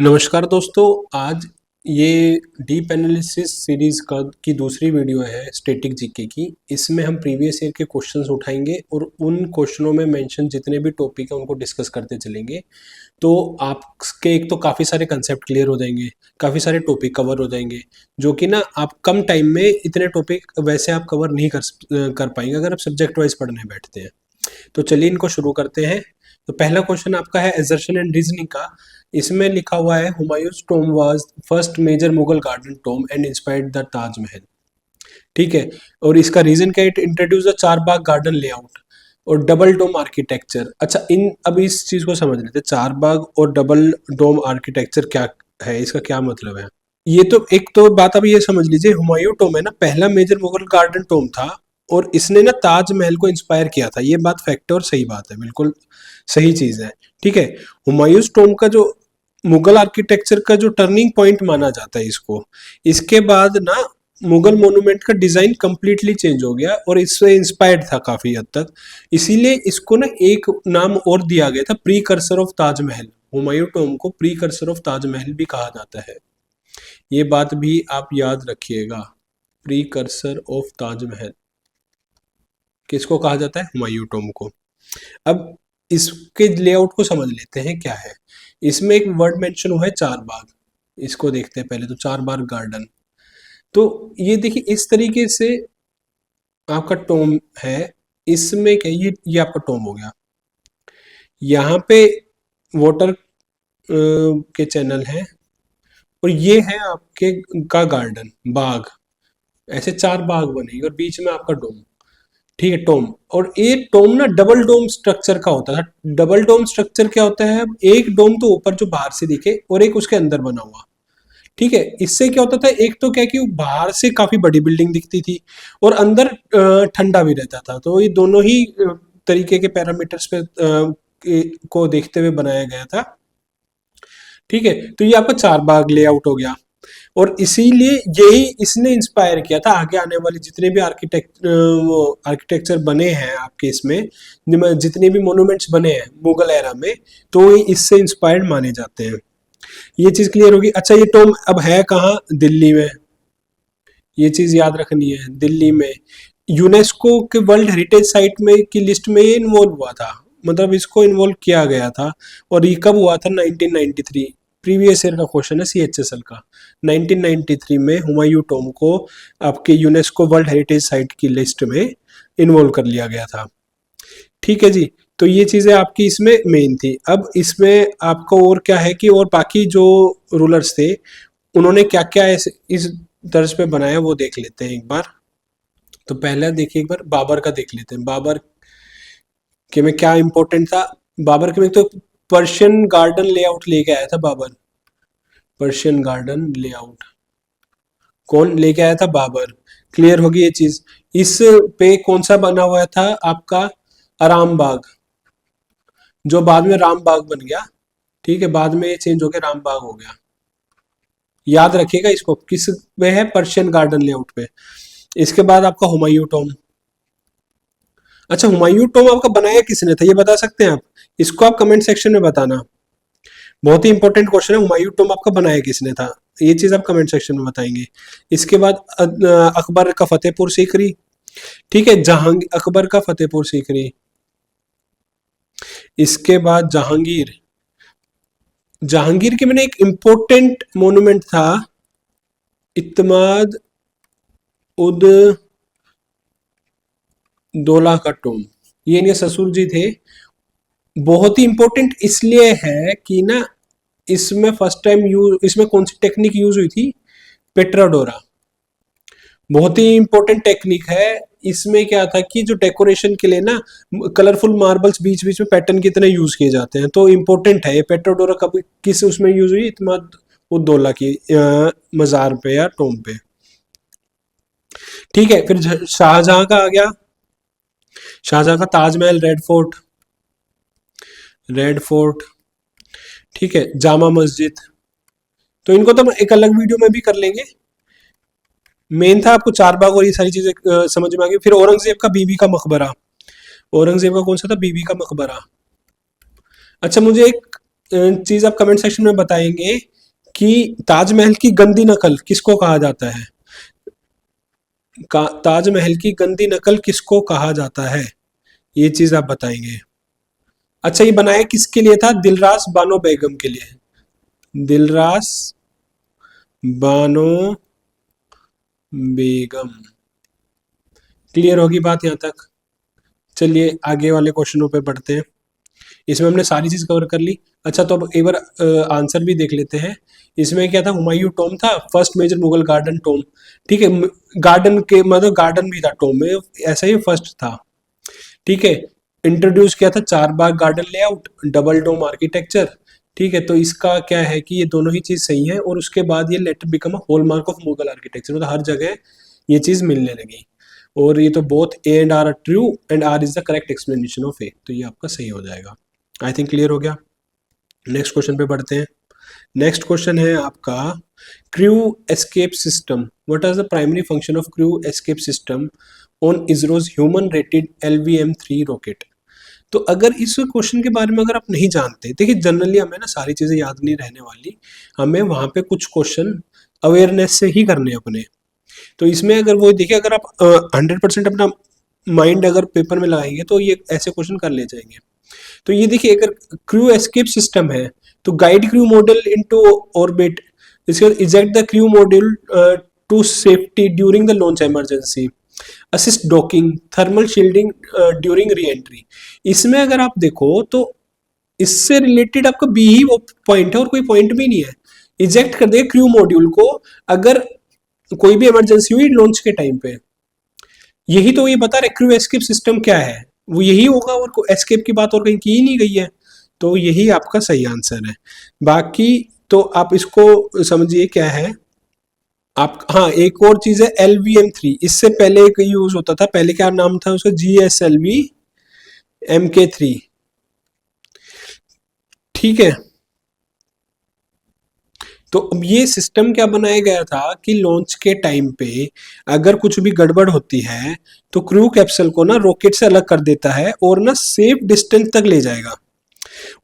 नमस्कार दोस्तों। आज ये डीप एनालिसिस सीरीज का की दूसरी वीडियो है स्टैटिक जीके की। इसमें हम प्रीवियस ईयर के क्वेश्चंस उठाएंगे और उन क्वेश्चनों में मेंशन जितने भी टॉपिक है उनको डिस्कस करते चलेंगे। तो आपके एक तो काफ़ी सारे कंसेप्ट क्लियर हो जाएंगे, काफ़ी सारे टॉपिक कवर हो जाएंगे, जो कि ना आप कम टाइम में इतने टॉपिक वैसे आप कवर नहीं कर पाएंगे अगर आप सब्जेक्ट वाइज पढ़ने बैठते हैं। तो चलिए इनको शुरू करते हैं। तो पहला क्वेश्चन आपका है एजर्शन एंड रीजनिंग का। इसमें लिखा हुआ है Humayun's tomb was first major Mughal garden tomb and inspired the Taj Mahal. ठीक है। और इसका रीजन क्या है? इट इंट्रोड्यूस द चार बाग गार्डन लेआउट और डबल डोम आर्किटेक्चर। अच्छा, इन अब इस चीज को समझ लेते हैं, चार बाग और डबल डोम आर्किटेक्चर क्या है, इसका क्या मतलब है। ये तो एक तो बात अब ये समझ लीजिए, हुमायूं टॉम है ना, पहला मेजर मुगल गार्डन टॉम था और इसने ना ताजमहल को इंस्पायर किया था। ये बात फैक्ट और सही बात है, बिल्कुल सही चीज है। ठीक है। हुमायूं टॉम का जो मुगल आर्किटेक्चर का जो टर्निंग पॉइंट माना जाता है इसको, इसके बाद ना मुगल मोन्यूमेंट का डिजाइन कंप्लीटली चेंज हो गया और इससे इंस्पायर्ड था काफी हद तक। इसीलिए इसको ना एक नाम और दिया गया था, precursor of Taj Mahal. Humayun Tom को प्रीकर्सर ऑफ ताजमहल भी कहा जाता है। ये बात भी आप याद रखिएगा, प्रीकर्सर ऑफ ताजमहल किसको कहा जाता है? हुमायूं टॉम को। अब इसके लेआउट को समझ लेते हैं क्या है। इसमें एक वर्ड मेंशन हुआ है चार बाग, इसको देखते हैं पहले। तो चार बाग गार्डन, तो ये देखिए इस तरीके से आपका टॉम है। इसमें क्या, ये आपका टॉम हो गया। यहाँ पे वाटर के चैनल हैं और ये है आपके का गार्डन बाग। ऐसे चार बाग बनेंगे और बीच में आपका डोम। ठीक है, टोम। और ये टोम ना डबल डोम स्ट्रक्चर का होता था। डबल डोम स्ट्रक्चर क्या होता है? एक डोम तो ऊपर जो बाहर से दिखे और एक उसके अंदर बना हुआ। ठीक है। इससे क्या होता था, एक तो क्या कि बाहर से काफी बड़ी बिल्डिंग दिखती थी और अंदर ठंडा भी रहता था। तो ये दोनों ही तरीके के पैरामीटर्स पे को देखते हुए बनाया गया था। ठीक है। तो ये आपका चार बाग लेआउट हो गया और इसीलिए यही इसने इंस्पायर किया था आगे आने वाले जितने भी आर्किटेक्चर बने हैं आपके इसमें, जितने भी मोन्यूमेंट्स बने हैं मुगल एरा में, तो ये इससे इंस्पायर्ड माने जाते हैं। ये चीज क्लियर होगी। अच्छा, ये टॉम अब है कहाँ? दिल्ली में। ये चीज याद रखनी है, दिल्ली में। यूनेस्को के वर्ल्ड हेरिटेज साइट में की लिस्ट में ये इन्वॉल्व हुआ था, मतलब इसको इन्वॉल्व किया गया था। और ये कब हुआ था? 1993। प्रीवियस ईयर का क्वेश्चन है सीएचएसएल का। 1993 में हुमायूं टॉम को आपके यूनेस्को वर्ल्ड हेरिटेज साइट की लिस्ट में इन्वॉल्व कर लिया गया था। ठीक है जी। तो ये चीजें आपकी इसमें मेन थी। अब इसमें आपको और क्या है कि और बाकी जो रूलर्स थे उन्होंने क्या क्या इस तर्ज पे बनाया वो देख लेते हैं एक बार। तो पहले देखिए, एक बार बाबर का देख लेते हैं। बाबर के में क्या इंपॉर्टेंट था? बाबर के में तो पर्शियन गार्डन लेआउट लेके आया था बाबर। पर्शियन गार्डन लेआउट कौन लेके आया था? बाबर। क्लियर होगी ये चीज। इस पे कौन सा बना हुआ था आपका? आराम बाग, जो बाद में राम बाग बन गया। ठीक है, बाद में चेंज होकर राम बाग हो गया। याद रखिएगा इसको, किस पे है? पर्शियन गार्डन लेआउट पे। इसके बाद आपका हुमायूं टॉम। अच्छा, हुमायूं टॉम आपका बनाया किसने था, ये बता सकते हैं आप? इसको आप कमेंट सेक्शन में बताना। बहुत ही इंपॉर्टेंट क्वेश्चन है, हुमायूं टॉम आपका बनाया किसने था, ये चीज आप कमेंट सेक्शन में बताएंगे। इसके बाद अकबर का फतेहपुर सीकरी। ठीक है, जहांगीर, अकबर का फतेहपुर सीकरी। इसके बाद जहांगीर। जहांगीर के मैंने एक इंपॉर्टेंट मोन्यूमेंट था, इत्माद उद दौला का टॉम। ये इनके ससुर जी थे। बहुत ही इंपॉर्टेंट इसलिए है कि ना इसमें फर्स्ट टाइम यूज, इसमें कौन सी टेक्निक यूज हुई थी? पेट्राडोरा। बहुत ही इंपॉर्टेंट टेक्निक है। इसमें क्या था कि जो डेकोरेशन के लिए ना कलरफुल मार्बल्स बीच बीच में पैटर्न की तरह यूज किए जाते हैं, तो इंपॉर्टेंट है ये। पेट्राडोरा कब किस उसमें यूज हुई? इत्माद उद्दौला की मजार पे या टोम पे। ठीक है। फिर शाहजहां का आ गया। शाहजहां का Taj Mahal, red fort. Red fort. ठीक है, जामा मस्जिद। तो इनको तो हम एक अलग वीडियो में भी कर लेंगे। मेन था आपको चार बाग और ये सारी चीजें समझ में आ गई। फिर औरंगजेब का बीबी का मकबरा। औरंगजेब का कौन सा था? बीबी का मकबरा। अच्छा, मुझे एक चीज आप कमेंट सेक्शन में बताएंगे कि ताजमहल की गंदी नकल किसको कहा जाता है। ताजमहल की गंदी नकल किसको कहा जाता है, ये चीज आप बताएंगे। अच्छा, ये बनाया किसके लिए था? दिलरास बानो बेगम के लिए। दिलरास बानो बेगम। क्लियर होगी बात यहाँ तक? चलिए आगे वाले क्वेश्चनों पे बढ़ते हैं। इसमें हमने सारी चीज कवर कर ली। अच्छा, तो अब एक बार आंसर भी देख लेते हैं। इसमें क्या था? हुमायूं टॉम था, first major Mughal garden tomb. ठीक है, गार्डन के मतलब गार्डन भी था टॉम में, ऐसा ही फर्स्ट था। ठीक है, इंट्रोड्यूस किया था चार बाग गार्डन लेआउट, डबल डोम आर्किटेक्चर। ठीक है, तो इसका क्या है कि ये दोनों ही चीज सही है, और उसके बाद ये letter become a hallmark of Mughal architecture, मतलब हर जगह ये चीज मिलने लगी। और ये तो both A and R are true and R is the correct explanation of A, तो ये आपका सही हो जाएगा। आई थिंक क्लियर हो गया। नेक्स्ट क्वेश्चन पे बढ़ते हैं। नेक्स्ट क्वेश्चन है आपका crew escape system. What is the primary function of crew escape system on ISRO's human rated LVM-3 rocket. तो अगर इस क्वेश्चन के बारे में अगर आप नहीं जानते, देखिए जनरली हमें ना सारी चीजें याद नहीं रहने वाली, हमें वहां पे कुछ क्वेश्चन अवेयरनेस से ही करने अपने। तो इसमें अगर वो देखिए, अगर आप 100% अपना माइंड अगर पेपर में लगाएंगे तो ये ऐसे क्वेश्चन कर ले जाएंगे। तो ये देखिए, अगर क्रू एस्केप सिस्टम है तो guide crew module into orbit, इसके बाद eject the crew module to safety during the launch emergency, assist docking, thermal shielding during re entry. इसमें अगर आप देखो तो इससे रिलेटेड आपका बी ही वो पॉइंट है और कोई पॉइंट भी नहीं है। इजेक्ट कर दे क्रू मॉड्यूल को अगर कोई भी इमरजेंसी हुई लॉन्च के टाइम पे। यही तो ये बता रहे क्रू एस्केप सिस्टम क्या है, वो यही होगा, और एस्केप की बात और कहीं की ही नहीं गई है। तो यही आपका सही आंसर है। बाकी तो आप इसको समझिए क्या है आप। हाँ, एक और चीज है LVM-3, इससे पहले एक यूज होता था, पहले क्या नाम था उसका? GSLV MK3। ठीक है, तो अब ये सिस्टम क्या बनाया गया था कि लॉन्च के टाइम पे अगर कुछ भी गड़बड़ होती है तो क्रू कैप्सूल को ना रॉकेट से अलग कर देता है और ना सेफ डिस्टेंस तक ले जाएगा।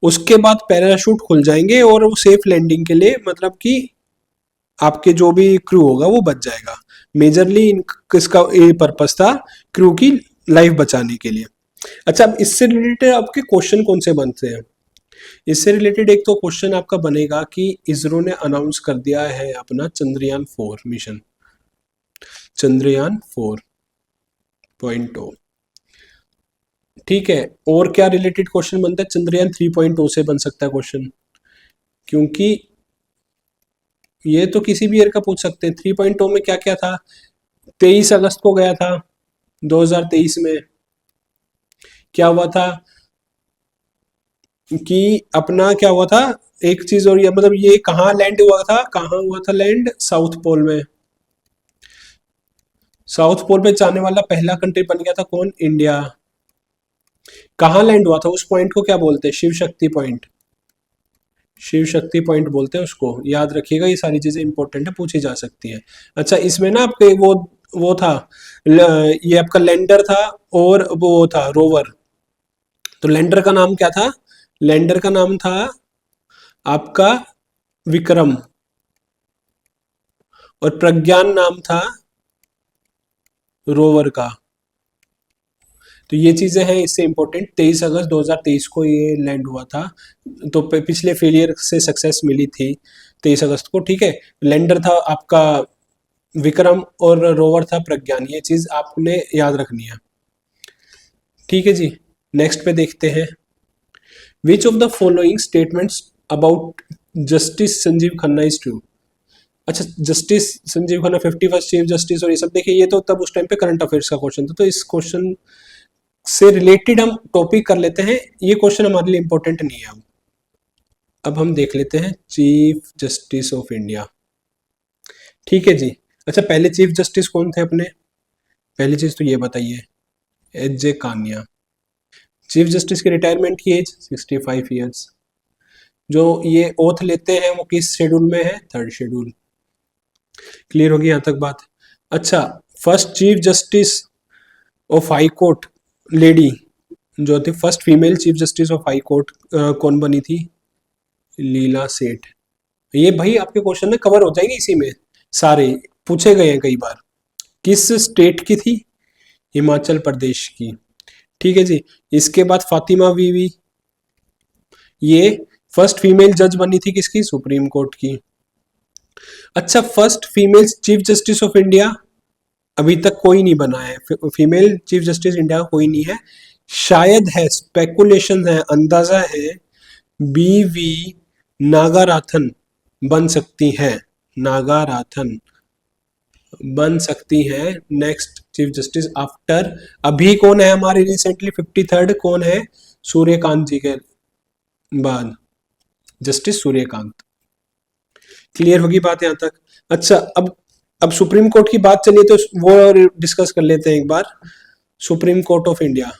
उसके बाद पैराशूट खुल जाएंगे और वो सेफ लैंडिंग के लिए, मतलब कि आपके जो भी क्रू होगा वो बच जाएगा। मेजरली किसका ये पर्पस था? क्रू की लाइफ बचाने के लिए। अच्छा, अब इससे रिलेटेड आपके क्वेश्चन कौन से बनते हैं? इससे रिलेटेड एक तो क्वेश्चन आपका बनेगा कि इसरो ने अनाउंस कर दिया है अपना चंद्रयान 4 मिशन, चंद्रयान 4.0। ठीक है, और क्या रिलेटेड क्वेश्चन बनता है? चंद्रयान 3.0 से बन सकता है क्वेश्चन, क्योंकि ये तो किसी भी ईयर का पूछ सकते हैं। 3.0 में क्या क्या था? 23 अगस्त को गया था 2023 में। क्या हुआ था कि अपना क्या हुआ था? एक चीज और, ये मतलब ये कहाँ लैंड हुआ था? कहाँ हुआ था लैंड? साउथ पोल में। साउथ पोल पे जाने वाला पहला कंट्री बन गया था कौन? इंडिया। कहाँ लैंड हुआ था? उस पॉइंट को क्या बोलते हैं? शिव शक्ति पॉइंट। शिव शक्ति पॉइंट बोलते हैं उसको, याद रखिएगा, ये सारी चीजें इंपॉर्टेंट है, पूछी जा सकती है। अच्छा, इसमें ना आपके वो था, ये आपका लैंडर था और वो था रोवर। तो लैंडर का नाम क्या था? लैंडर का नाम था आपका विक्रम, और प्रज्ञान नाम था रोवर का। तो ये चीजें हैं इससे इंपॉर्टेंट। 23 अगस्त 2023 को ये लैंड हुआ था, तो पिछले फेलियर से सक्सेस मिली थी 23 अगस्त को। ठीक है, लैंडर था आपका विक्रम और रोवर था प्रज्ञान, ये चीज आपने याद रखनी है। ठीक है जी, नेक्स्ट पे देखते हैं। Which of the following statements about justice Sanjeev Khanna is true. अच्छा, justice Sanjeev Khanna 51st chief justice और ये सब, देखिए ये तो तब उस टाइम पे करंट अफेयर्स का क्वेश्चन था, तो इस क्वेश्चन से रिलेटेड हम टॉपिक कर लेते हैं। ये क्वेश्चन हमारे लिए इंपॉर्टेंट नहीं है। अब हम देख लेते हैं चीफ जस्टिस ऑफ इंडिया। ठीक है जी। अच्छा, पहले चीफ जस्टिस कौन थे अपने? पहली चीज तो ये बताइए, HJ कानिया। चीफ जस्टिस की रिटायरमेंट की एज 65 ईयर्स। जो ये ओथ लेते हैं वो किस शेड्यूल में है? 3rd schedule. क्लियर होगी यहाँ तक बात? अच्छा, first chief justice of high court lady जो थी, first female chief justice of high court कौन बनी थी? लीला सेठ। ये भाई आपके क्वेश्चन में कवर हो जाएंगे, इसी में सारे पूछे गए हैं कई बार। किस स्टेट की थी? हिमाचल प्रदेश की। ठीक है जी। इसके बाद फातिमा बीवी, ये फर्स्ट फीमेल जज बनी थी किसकी? सुप्रीम कोर्ट की। अच्छा, first female chief justice of India अभी तक कोई नहीं बना है, फीमेल चीफ जस्टिस इंडिया का कोई नहीं है। शायद है, स्पेकुलेशन है, अंदाजा है, बीवी नागाराथन बन सकती हैं। नागाराथन बन सकती हैं नेक्स्ट चीफ जस्टिस आफ्टर। अभी कौन है हमारे रिसेंटली 53rd कौन है? सूर्यकांत जी के बाद जस्टिस सूर्यकांत। क्लियर होगी बात यहां तक? अच्छा, अब सुप्रीम कोर्ट की बात चलिए तो वो डिस्कस कर लेते हैं एक बार। सुप्रीम कोर्ट ऑफ इंडिया,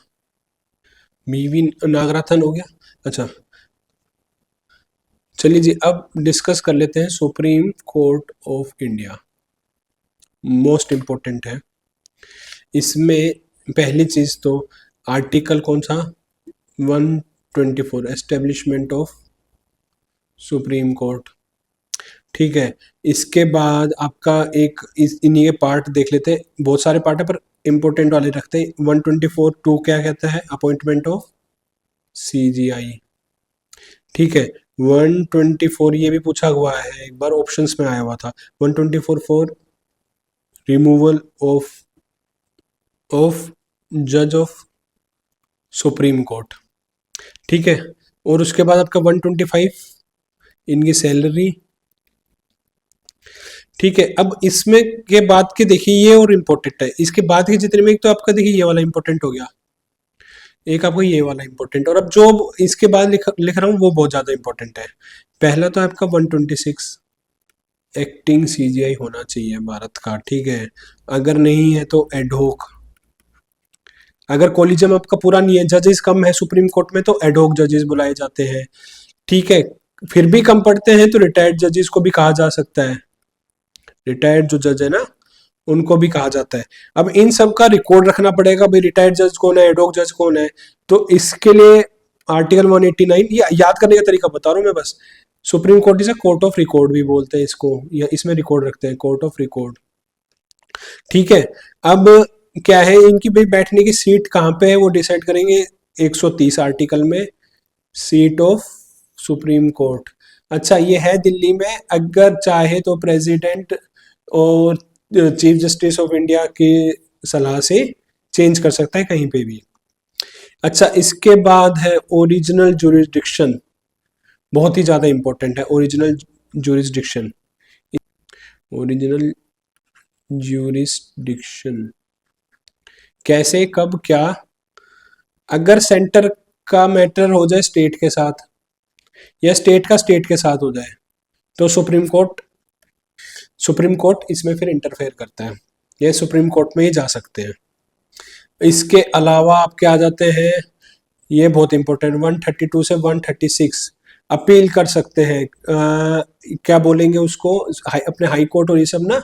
बीवी नागराथन हो गया। अच्छा चलिए जी, अब डिस्कस कर लेते हैं supreme court of India. Most important है इसमें। पहली चीज तो आर्टिकल कौन सा? 124, एस्टेब्लिशमेंट ऑफ सुप्रीम कोर्ट। ठीक है। इसके बाद आपका एक इन्हीं के पार्ट देख लेते हैं, बहुत सारे पार्ट है पर इंपॉर्टेंट वाले रखते हैं। 124(2) क्या कहता है? Appointment of CGI. ठीक है। 124 ये भी पूछा हुआ है एक बार, ऑप्शंस में आया हुआ था। 124(4) रिमूवल ऑफ जज ऑफ सुप्रीम कोर्ट। ठीक है। और उसके बाद आपका 125 इनकी सैलरी। ठीक है। अब इसमें के बाद के देखिए ये और इम्पोर्टेंट है, इसके बाद के जितने में एक तो आपका देखिए ये वाला इम्पोर्टेंट हो गया, एक आपको ये वाला इम्पोर्टेंट, और अब जो इसके बाद लिख रहा हूँ वो बहुत ज्यादा इम्पोर्टेंट है। पहला तो आपका 126 एक्टिंग सीजीआई होना चाहिए भारत का। ठीक है। अगर नहीं है तो एडहोक। अगर कॉलेजियम आपका पूरा नहीं है, जजेस कम है सुप्रीम कोर्ट में, तो एडहोक जजेस बुलाए जाते हैं। ठीक है। फिर भी कम पड़ते हैं तो रिटायर्ड जजेस को भी कहा जा सकता है। रिटायर्ड जो जज है ना, उनको भी कहा जाता है। अब इन सब का रिकॉर्ड रखना पड़ेगा भाई, रिटायर्ड जज कौन है, एडहोक जज कौन है। तो इसके लिए आर्टिकल 189 या याद करने का तरीका बता रहा हूं मैं बस। Supreme court is a court of record भी बोलते हैं इसको, या इसमें रिकॉर्ड रखते हैं, कोर्ट ऑफ रिकॉर्ड। ठीक है। अब क्या है इनकी भाई बैठने की सीट कहाँ पे है वो डिसाइड करेंगे 130 आर्टिकल में, सीट ऑफ सुप्रीम कोर्ट। अच्छा, ये है दिल्ली में, अगर चाहे तो प्रेसिडेंट और चीफ जस्टिस ऑफ इंडिया की सलाह से चेंज कर सकता है कहीं पे भी। अच्छा, इसके बाद है ओरिजिनल ज्यूरिसडिक्शन, बहुत ही ज्यादा इंपॉर्टेंट है ओरिजिनल ज्यूरिसडिक्शन। ओरिजिनल ज्यूरिसडिक्शन कैसे, कब, क्या? अगर सेंटर का मैटर हो जाए स्टेट के साथ, या स्टेट का स्टेट के साथ हो जाए, तो सुप्रीम कोर्ट इसमें फिर इंटरफेयर करता है, ये सुप्रीम कोर्ट में ही जा सकते हैं। इसके अलावा आपके आ जाते हैं, ये बहुत इंपॉर्टेंट, 132 से 136 अपील कर सकते हैं। क्या बोलेंगे उसको, अपने हाई कोर्ट और ये सब ना,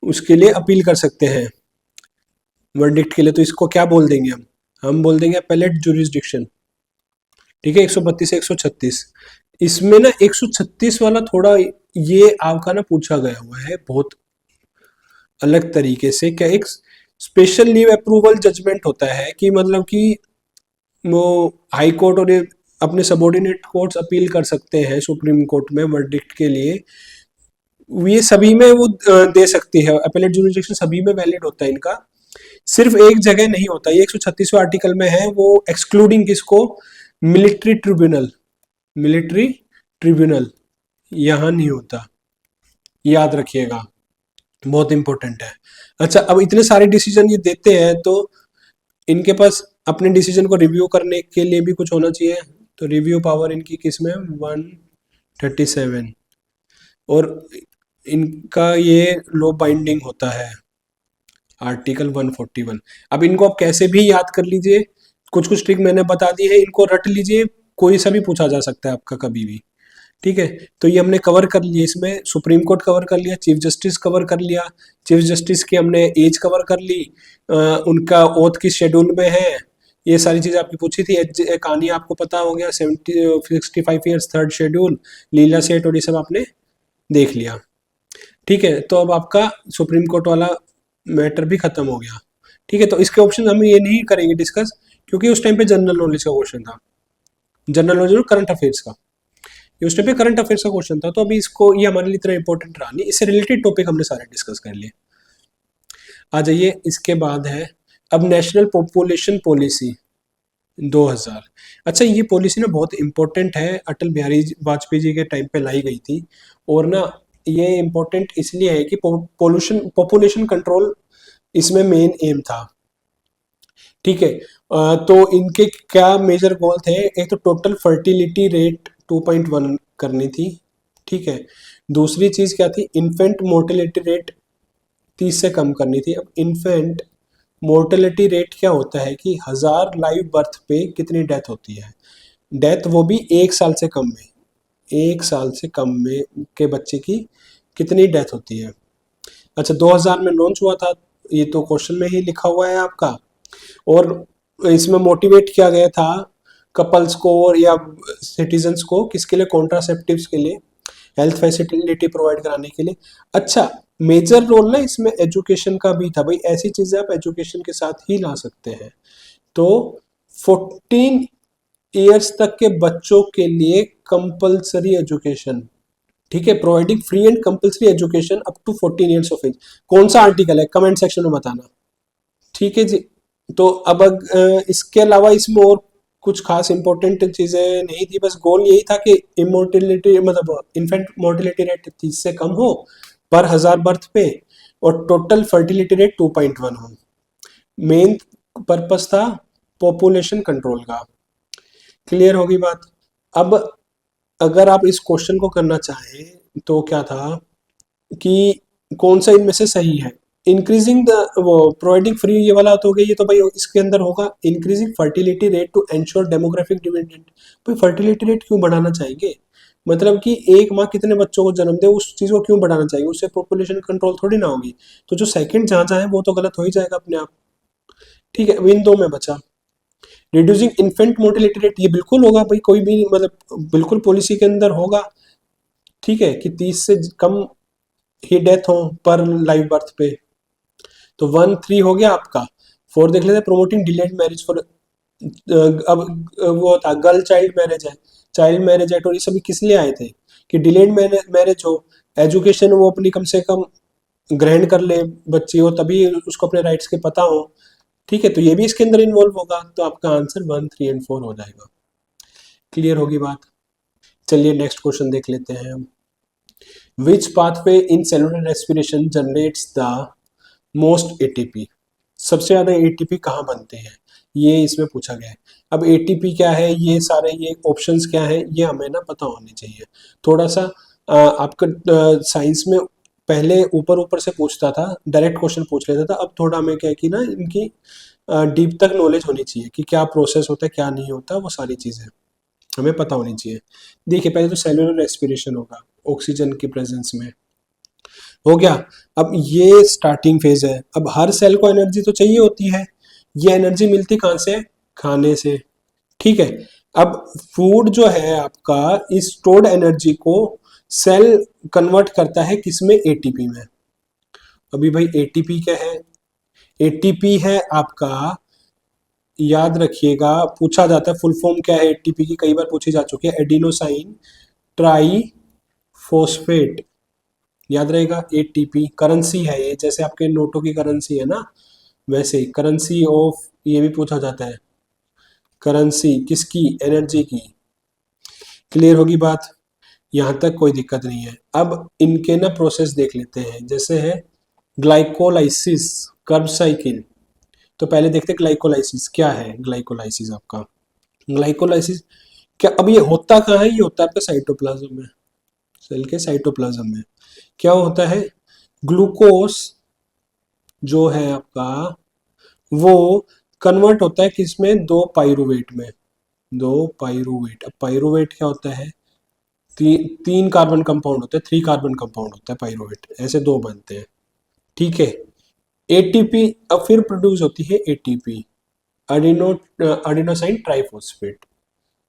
उसके लिए अपील कर सकते हैं वर्डिक्ट के लिए। तो इसको क्या बोल देंगे हम बोल देंगे अपेलेट जुरिस्डिक्शन। ठीक है। 132 से 136, इसमें ना 136 वाला थोड़ा ये आपका ना पूछा गया हुआ है बहुत अलग तरीके से। क्या, एक स्पेशल लीव अप्रूवल जजमेंट होता है कि मतलब कि वो हाई कोर्ट और ये अपने सबॉर्डिनेट कोर्ट्स अपील कर सकते हैं सुप्रीम कोर्ट में वर्डिक्ट के लिए। ये सभी में वो दे सकती है, अपेलेट जुरिस्डिक्शन सभी में वैलिड होता है इनका, सिर्फ एक जगह नहीं होता। ये 136वें आर्टिकल में है, वो एक्सक्लूडिंग किसको? Military tribunal. मिलिट्री ट्रिब्यूनल यहां नहीं होता, याद रखिएगा, बहुत इंपॉर्टेंट है। अच्छा, अब इतने सारे डिसीजन ये देते हैं तो इनके पास अपने डिसीजन को रिव्यू करने के लिए भी कुछ होना चाहिए। तो रिव्यू पावर इनकी किसमें? 137। और इनका ये लॉ बाइंडिंग होता है आर्टिकल 141। अब इनको आप कैसे भी याद कर लीजिए, कुछ कुछ ट्रिक मैंने बता दी है, इनको रट लीजिए, कोई सा भी पूछा जा सकता है आपका कभी भी। ठीक है। तो ये हमने कवर कर लिया, इसमें सुप्रीम कोर्ट कवर कर लिया, चीफ जस्टिस कवर कर लिया, चीफ जस्टिस की हमने एज कवर कर ली, उनका ओथ किस शेड्यूल में है, ये सारी चीज़ें आपकी पूछी थी। कहानी आपको पता हो गया। 65 ईयर्स थर्ड शेड्यूल, लीला सेठ और ये सब आपने देख लिया। ठीक है, तो अब आपका सुप्रीम कोर्ट वाला मैटर भी खत्म हो गया। ठीक है, तो इसके ऑप्शन हम ये नहीं करेंगे डिस्कस, क्योंकि उस टाइम पे जनरल नॉलेज का क्वेश्चन था, जनरल नॉलेज और करंट अफेयर्स का। ये उस टाइम पे करंट अफेयर्स का क्वेश्चन था, तो अभी इसको, ये हमारे लिए इतना इंपॉर्टेंट रहा नहीं। इससे रिलेटेड टॉपिक हमने सारे डिस्कस कर लिए। आ जाइए, इसके बाद है अब नेशनल पॉपुलेशन पॉलिसी 2000। अच्छा, ये पॉलिसी ना बहुत इंपॉर्टेंट है, अटल बिहारी वाजपेयी जी के टाइम पे लाई गई थी। और ना ये इंपॉर्टेंट इसलिए है कि पॉपुलेशन कंट्रोल इसमें मेन एम था। ठीक है, तो इनके क्या मेजर गोल थे? एक तो टोटल फर्टिलिटी रेट 2.1 करनी थी। ठीक है, दूसरी चीज क्या थी? इन्फेंट मोर्टेलिटी रेट 30 से कम करनी थी। अब इन्फेंट मोर्टेलिटी रेट क्या होता है कि 1000 लाइव बर्थ पे कितनी डेथ होती है? डेथ वो भी 1 साल से कम में, 1 साल से कम में के बच्चे की कितनी डेथ होती है? अच्छा, 2000 में लॉन्च हुआ था, ये तो क्वेश्चन में ही लिखा हुआ है आपका। और इसमें मोटिवेट किया गया था कपल्स को और या सिटीजन्स को, किसके लिए? कॉन्ट्रासेप्टिव्स के लिए, हेल्थ फैसिलिटी प्रोवाइड कराने के लिए। अच्छा, मेजर रोल ना इसमें एजुकेशन का भी था। भाई ऐसी चीजें आप एजुकेशन के साथ ही ला सकते हैं। तो 14 ईयर्स तक के बच्चों के लिए कंपलसरी एजुकेशन। ठीक है, providing free and compulsory education up to 14 years of age. कौन सा आर्टिकल है? कमेंट सेक्शन में बताना। ठीक है जी। तो अब इसके अलावा इसमें और कुछ खास इंपॉर्टेंट चीजें नहीं थी, बस गोल यही था कि इमोर्टिलिटी, मतलब इन्फेंट मोर्टिलिटी रेट 30 से कम हो पर 1000 बर्थ पे, और टोटल फर्टिलिटी रेट 2.1 हो। मेन पर्पस था पॉपुलेशन कंट्रोल का। क्लियर होगी बात? अब अगर आप इस क्वेश्चन को करना चाहें तो क्या था कि कौन सा इनमें से सही है? इंक्रीजिंग द, वो प्रोवाइडिंग फ्री, ये वाला तो हो गया, ये तो भाई इसके अंदर होगा। Increasing fertility rate to ensure demographic dividend. भाई फर्टिलिटी रेट क्यों बढ़ाना चाहेंगे? मतलब कि एक माँ कितने बच्चों को जन्म दे, उस चीज को क्यों बढ़ाना चाहिए? उससे पॉपुलेशन कंट्रोल थोड़ी ना होगी। तो जो सेकंड जहां जहां है वो तो गलत हो ही जाएगा अपने आप। ठीक है, अब इन दो में बचा रिड्यूसिंग इन्फेंट मोर्टिलिटी रेट। ये बिल्कुल होगा भाई, कोई भी मतलब बिल्कुल पॉलिसी के अंदर होगा। ठीक है, कि 30 से कम ही डेथ हो पर लाइव बर्थ पे। तो 1-3 हो गया आपका। 4 देख लेते हैं, प्रोमोटिंग डिलेड मैरिज फॉर, अब वो था गर्ल चाइल्ड मैरिज है, चाइल्ड मैरिज एक्ट, और ये सभी किस लिए आए थे? कि डिलेड मैरिज हो, एजुकेशन वो अपनी कम से कम ग्रहण कर ले बच्ची हो, तभी उसको अपने राइट्स के पता हो। ठीक है, तो ये भी इसके अंदर इन्वॉल्व होगा। तो आपका आंसर 1, 3 एंड 4 हो जाएगा। क्लियर होगी बात? चलिए नेक्स्ट क्वेश्चन देख लेते हैं हम। Which pathway in cellular respiration generates the most ATP? सबसे ज्यादा एटीपी कहाँ बनते हैं, ये इसमें पूछा गया है। अब एटीपी क्या है, ये सारे ये ऑप्शंस क्या है, ये हमें ना पता होनी चाहिए। थोड़ा सा आपका साइंस में पहले ऊपर ऊपर से पूछता था, डायरेक्ट क्वेश्चन पूछ लेता था। अब थोड़ा हमें क्या है कि ना इनकी डीप तक नॉलेज होनी चाहिए कि क्या प्रोसेस होता है, क्या नहीं होता, वो सारी चीजें हमें पता होनी चाहिए। देखिए, पहले तो सेलुलर रेस्पिरेशन होगा, ऑक्सीजन की प्रेजेंस में हो गया। अब ये स्टार्टिंग फेज है। अब हर सेल को एनर्जी तो चाहिए होती है। ये एनर्जी मिलती कहाँ से? खाने से। ठीक है, अब फूड जो है आपका, इस स्टोर्ड एनर्जी को सेल कन्वर्ट करता है किसमें? एटीपी में। अभी भाई एटीपी क्या है? एटीपी है आपका, याद रखिएगा, पूछा जाता है फुल फॉर्म क्या है एटीपी की, कई बार पूछी जा चुकी है, एडिनोसाइन ट्राई फोस्फेट। याद रहेगा, एटीपी करेंसी है ये, जैसे आपके नोटों की करेंसी है ना, वैसे ही करेंसी ऑफ, ये भी पूछा जाता है, करेंसी किसकी? एनर्जी की। क्लियर होगी बात? यहां तक कोई दिक्कत नहीं है। अब इनके ना प्रोसेस देख लेते हैं, जैसे है ग्लाइकोलाइसिस कर्व साइकिल। तो पहले देखते हैं ग्लाइकोलाइसिस क्या है। ग्लाइकोलाइसिस आपका, ग्लाइकोलाइसिस क्या, अब ये होता कहाँ है? ये होता है आपका साइटोप्लाज्म में, सेल के साइटोप्लाज्म में। क्या होता है? ग्लूकोस जो है आपका, वो कन्वर्ट होता है किसमें? 2 पाइरूवेट में। 2 पाइरूवेट। अब पाइरूवेट क्या होता है? 3 कार्बन कंपाउंड होते हैं, 3 कार्बन कंपाउंड होता है पाइरूवेट, ऐसे 2 बनते हैं। ठीक है, एटीपी अब फिर प्रोड्यूस होती है एटीपी। अडिनो अडिनोसाइन ट्राइफॉस्फेट,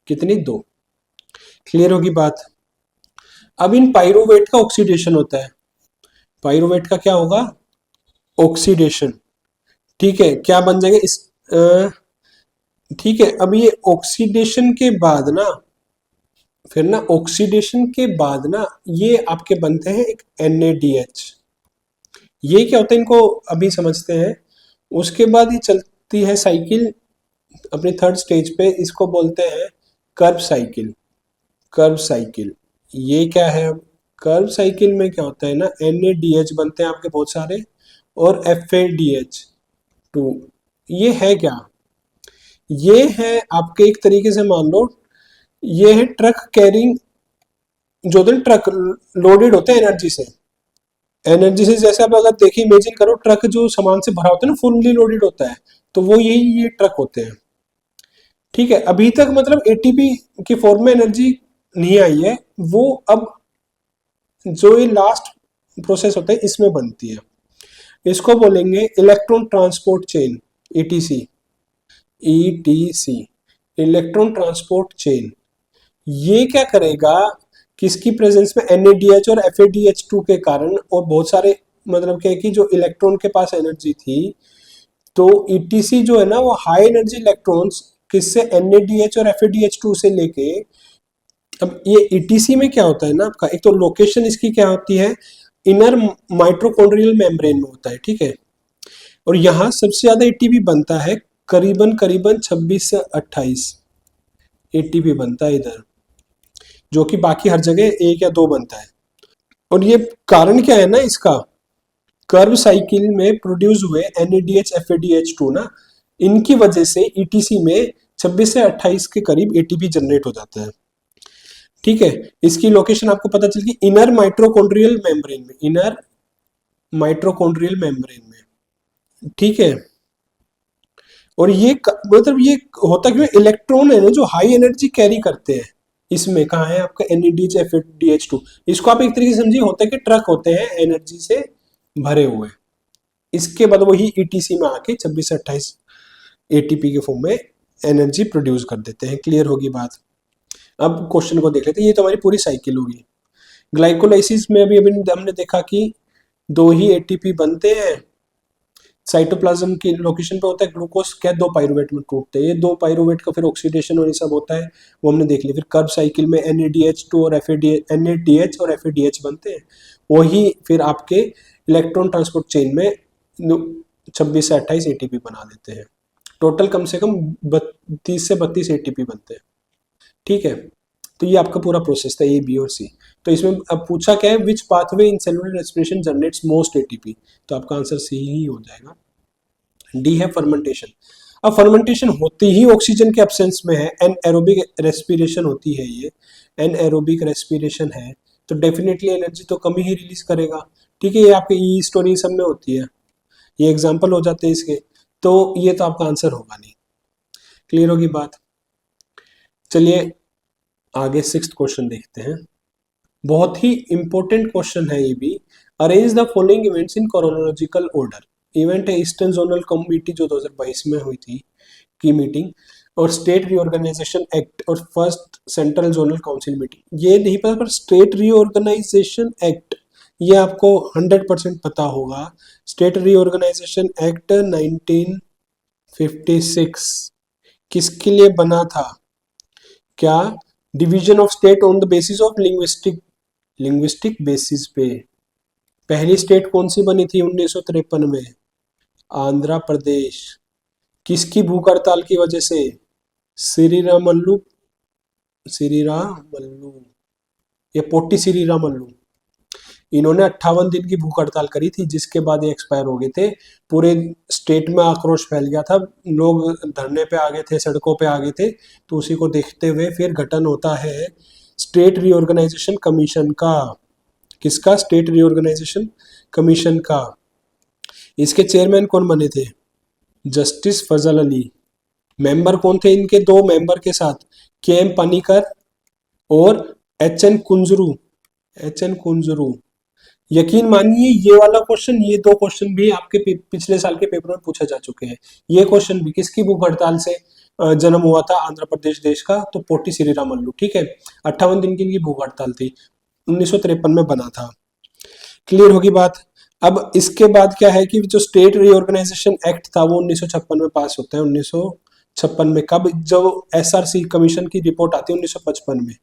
कितनी? 2। क्लियर होगी बात। अब इन पाइरुवेट का ऑक्सीडेशन होता है, पाइरुवेट का क्या होगा? ऑक्सीडेशन। ठीक है, क्या बन जाएगा इस ठीक है, अब ये ऑक्सीडेशन के बाद ना, फिर ना ऑक्सीडेशन के बाद ना ये आपके बनते हैं एक NaDH। ये क्या होता है इनको अभी समझते हैं। उसके बाद ये चलती है साइकिल अपनी थर्ड स्टेज पे, इसको बोलते हैं कर्व साइकिल। कर्व साइकिल ये क्या है? कर्व साइकिल में क्या होता है ना, NaDH बनते हैं आपके बहुत सारे और FADH2। ये है क्या? ये है आपके एक तरीके से मान लो, ये है ट्रक कैरिंग, जो दिन ट्रक लोडेड होते हैं एनर्जी से, एनर्जी से जैसे आप अगर देखिए इमेजिन करो, ट्रक जो सामान से भरा होता है ना, फुल्ली लोडेड होता है, तो वो यही ये ट्रक होते हैं। ठीक है, अभी तक मतलब एटीपी की फॉर्म में एनर्जी नहीं आई है, वो अब जो ये लास्ट प्रोसेस होता है इसमें बनती है। इसको बोलेंगे electron transport chain, etc. Etc electron transport chain. ये क्या करेगा, किसकी प्रेजेंस में? NaDH और FADH2 के कारण, और बहुत सारे मतलब क्या है कि जो इलेक्ट्रॉन के पास एनर्जी थी, तो ईटीसी जो है ना वो हाई एनर्जी इलेक्ट्रॉन्स किससे? NaDH और FADH2 से लेके। अब ये ईटीसी में क्या होता है ना आपका, एक तो लोकेशन इसकी क्या होती है, इनर माइट्रोकॉन्ड्रियल मेम्ब्रेन में होता है। ठीक है, और यहाँ सबसे ज्यादा एटीपी बनता है, करीबन करीबन 26 से 28 एटीपी बनता है इधर, जो कि बाकी हर जगह 1 या 2 बनता है। और ये कारण क्या है ना इसका, कर्व साइकिल में प्रोड्यूस हुए NaDH FADH2 ना, इनकी वजह से ईटीसी में 26 से 28 के करीब एटीपी जनरेट हो जाता है। ठीक है, इसकी लोकेशन आपको पता चल गई, इनर माइट्रोकॉन्ड्रियल मेम्ब्रेन में, इनर माइट्रोकॉन्ड्रियल मेम्ब्रेन में। ठीक है, और ये मतलब ये होता क्यों? इलेक्ट्रॉन है ना जो हाई एनर्जी कैरी करते हैं, इसमें कहा है आपका NaDH FADH2। इसको आप एक तरीके से समझिए, होता है कि ट्रक होते हैं एनर्जी से भरे हुए, इसके बाद वही ईटीसी में आके 26 से 28 एटीपी के फॉर्म में एनर्जी प्रोड्यूस कर देते हैं। क्लियर होगी बात। अब क्वेश्चन को देख लेते हैं, ये तो हमारी पूरी साइकिल होगी। ग्लाइकोलाइसिस में अभी अभी हमने देखा कि 2 ही एटीपी बनते हैं, साइटोप्लाज्म की लोकेशन पे होता है ग्लूकोज, क्या 2 पाइरुवेट में टूटते हैं, ये 2 पाइरुवेट का फिर ऑक्सीडेशन और ये सब होता है, वो हमने देख लिया। फिर कर्व साइकिल में NaDH2 और NaDH और FADH बनते हैं, वही फिर आपके इलेक्ट्रॉन ट्रांसपोर्ट चेन में 26 से 28 एटीपी बना देते हैं। टोटल कम से कम 30 से 32 एटीपी बनते हैं। ठीक है, तो ये आपका पूरा प्रोसेस था, A, B और C। तो इसमें अब पूछा क्या है, which pathway in cellular respiration generates most ATP, तो आपका आंसर C ही हो जाएगा। डी है फर्मेंटेशन। अब फर्मेंटेशन होती ही ऑक्सीजन के एब्सेंस में है, एनएरोबिक रेस्पिरेशन होती है, ये एनएरोबिक रेस्पिरेशन है, तो डेफिनेटली एनर्जी तो कम ही रिलीज करेगा। ठीक है, ये आपके ई स्टोरी सब में होती है, ये एग्जाम्पल हो जाते हैं इसके, तो ये तो आपका आंसर होगा नहीं। क्लियर होगी बात। चलिए आगे 6th क्वेश्चन देखते हैं, बहुत ही इंपॉर्टेंट क्वेश्चन है ये भी। Arrange the following events in chronological order. Event है ईस्टर्न जोनल कमिटी जो 2022 में हुई थी की मीटिंग, और स्टेट रीऑर्गेनाइजेशन एक्ट और first central zonal council meeting. ये नहीं पता पर स्टेट रीऑर्गेनाइजेशन एक्ट ये आपको 100% पता होगा। स्टेट रीऑर्गेनाइजेशन एक्ट 1956 किसके लिए बना था? क्या? Division of state on the basis of linguistic basis पे। पहली स्टेट कौन सी बनी थी 1953 में? आंध्र प्रदेश। किसकी भूख हड़ताल की वजह से? श्रीरामल्लू, श्रीरामल्लू ये पोटी श्रीरामल्लू, इन्होंने 58 दिन की भूख हड़ताल करी थी, जिसके बाद ये एक्सपायर हो गए थे। पूरे स्टेट में आक्रोश फैल गया था, लोग धरने पे आ गए थे, सड़कों पे आ गए थे, तो उसी को देखते हुए फिर गठन होता है स्टेट रीऑर्गेनाइजेशन कमीशन का। किसका? स्टेट रीऑर्गेनाइजेशन कमीशन का। इसके चेयरमैन कौन बने थे? जस्टिस फजल अली। मेंबर कौन थे इनके? 2 मेंबर के साथ, KM पनीकर और HN कुंजरू। HN कुंजरू यकीन मानिए ये वाला क्वेश्चन, ये दो क्वेश्चन भी आपके पिछले साल के पेपर में पूछे जा चुके हैं। ये क्वेश्चन भी किसकी भूख हड़ताल से जन्म हुआ था आंध्र प्रदेश देश का, तो पोटी श्रीरामल्लू, ठीक है। 58 दिन की इनकी भूख हड़ताल थी, 1953 में बना था। क्लियर होगी बात। अब इसके बाद क्या है कि जो स्टेट रीऑर्गेनाइजेशन एक्ट था वो 1956 में पास होता है। 1956 में कब, जब एसआरसी कमीशन की रिपोर्ट आती है 1955 में,